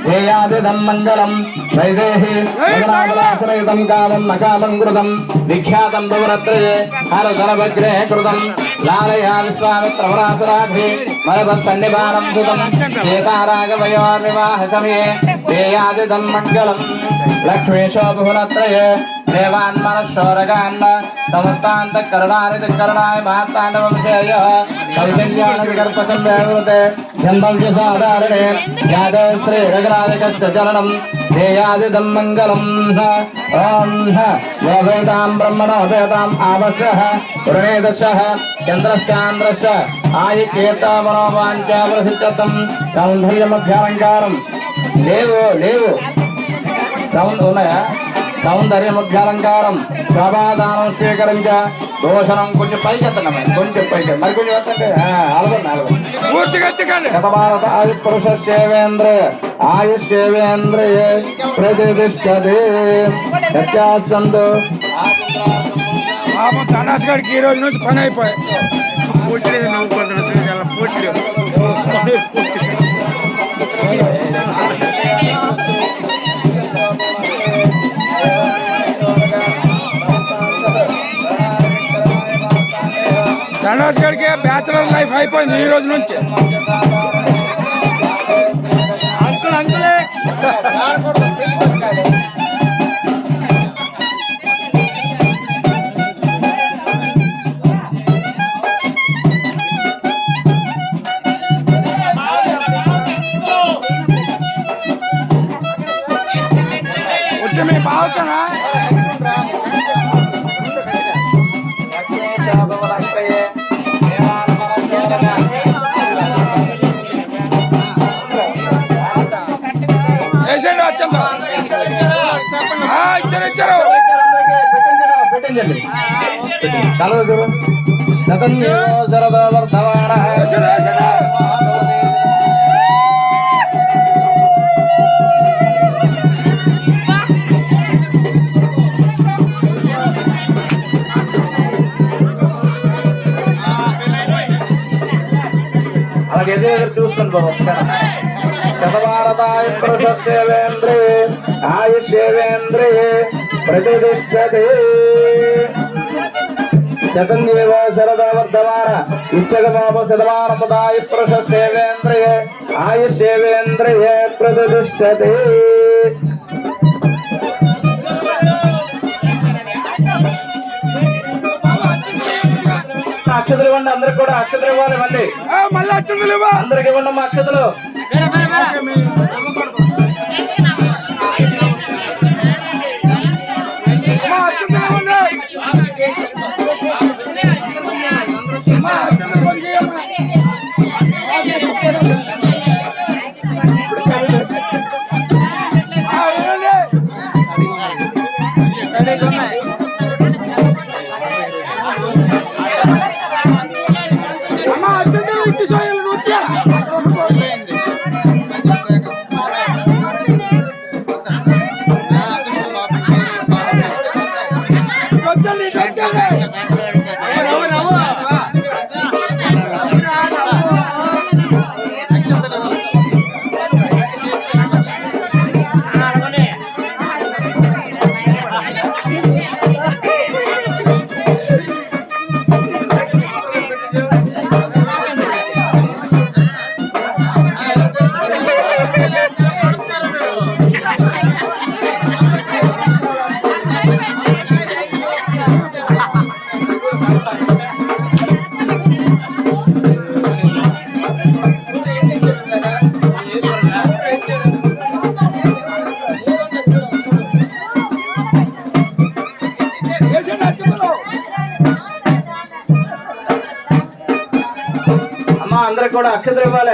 ध्येयादिदं मङ्गलं वैदेहि वदनावलासनयुतं कामं न कामं कृतं विख्यातं नवरत्रये हरधनवग्रे कृतं लालया विश्वामित्रवरासराधे मलभत्सन्निभानं सुतं सीताराघवयोर्विवाहसमये ध्येयादिदं मङ्गलं लक्ष्मीशो बहुनत्रये देवान्मनश्शोरगान्न समस्तान्तकरणानिकरणाय महाताण्डवंशेयः कौशल्याणविकल्पसंव्याहृते जन्मव्यसाधारणे यादे श्रीरघुनायकस्य चरणं ध्येयादिदं मङ्गलम् ॐ योगैतां ब्रह्मणोपेताम् आवश्यः वृणेदशः चन्द्रश्चान्द्रस्य आयिकेतामनोवाञ्चावरसिद्धतं सौन्दर्यमध्यालङ्कारं लेवो సౌండ్ ఉన్నాయా సౌందర్యముఖ్యాలంకారం శోభాదానం స్వీకరించ దోషణం కొంచెం పైకి ఎత్తండి కొంచెం పైకి మరి కొంచెం ఎత్తండి శతభారత ఆయుపురుష సేవేంద్రియ ఆయుషేవేంద్రియ ప్రతిష్టతే వ్యత్యాసందు ధనాస్ గారికి ఈ రోజు నుంచి పని అయిపోయాయి ధనాస్ గారికి బ్యాచులర్ లైఫ్ అయిపోయింది ఈ రోజు నుంచి. అంకులే వచ్చి మీ బాగుతానా ఇచ్చారు అలాగే చూసుకోండి బాబు శతభారతాయ పురుషసేవేంద్రియే ఆయుషేవేంద్రియే ప్రతిష్టతే శతందేవ శరదవర్ధమాన ఇచ్చగమాప శతమానపదాయ పురుషసేవేంద్రియే ఆయుషేవేంద్రియే ప్రతిష్టతే. అక్షతలు ఇవ్వండి అందరికి కూడా అక్షతలు ఇవ్వాలి మళ్ళీ అక్షతలు అందరికి ఇవ్వండి మా అక్షతలు. అమ్మా అందరికి కూడా అక్షతలు ఇవ్వాలి